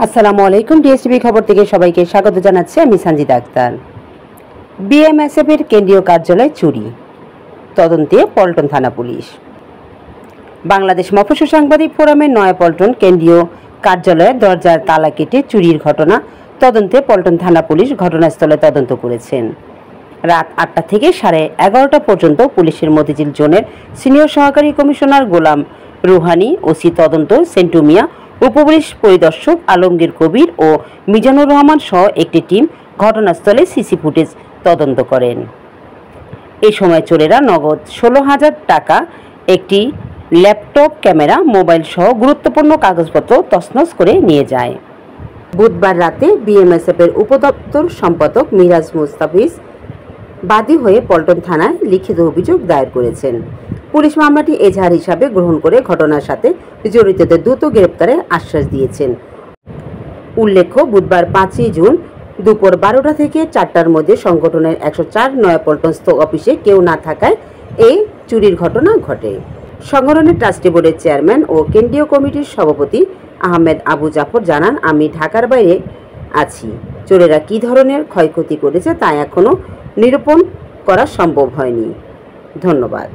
আসসালামু আলাইকুম। ডিএসটিভি খবর থেকে সবাইকে স্বাগত জানাচ্ছি আমি সঞ্জিদা আক্তার। বিএমএসএফ এর কেন্দ্রীয় কার্যালয় চুরি, তদন্তে পল্টন থানা পুলিশ। বাংলাদেশ মফস্বল সাংবাদিক ফোরামের নয়াপল্টন কেন্দ্রীয় কার্যালয়ের দরজার তালা কেটে চুরির ঘটনা তদন্তে পল্টন থানা পুলিশ ঘটনাস্থলে তদন্ত করেছেন। রাত ৮টা থেকে 11:30 পর্যন্ত পুলিশের মতিঝিল জোনের সিনিয়র সহকারী কমিশনার গোলাম রুহানি, ওসি তদন্ত সেন্টু মিয়া, উপপুলিশ পরিদর্শক আলমগীর কবির ও মিজানুর রহমান সহ একটি টিম ঘটনাস্থলে সিসি ফুটেজ তদন্ত করেন। এই সময় চোরেরা নগদ 16,000 টাকা, একটি ল্যাপটপ, ক্যামেরা, মোবাইল সহ গুরুত্বপূর্ণ কাগজপত্র তছনছ করে নিয়ে যায়। বুধবার রাতে বিএমএসএফ এর উপদপ্তর সম্পাদক মিরাজ মুস্তাফিজ বাদী হয়ে পল্টন থানায় লিখিত অভিযোগ দায়ের করেছেন। পুলিশ মামলাটি এজাহার হিসাবে গ্রহণ করে ঘটনার সাথে জড়িতদের দ্রুত গ্রেপ্তারের আশ্বাস দিয়েছেন। উল্লেখ্য, বুধবার 5ই জুন দুপুর 12টা থেকে 4টার মধ্যে সংগঠনের 104 নয়াপল্টনস্থ অফিসে কেউ না থাকায় এই চুরির ঘটনা ঘটে। সংগঠনের ট্রাস্টি বোর্ডের চেয়ারম্যান ও কেন্দ্রীয় কমিটির সভাপতি আহমেদ আবু জাফর জানান, আমি ঢাকার বাইরে আছি। চোরেরা কী ধরনের ক্ষয়ক্ষতি করেছে তা এখনও নিরূপণ করা সম্ভব হয়নি। ধন্যবাদ।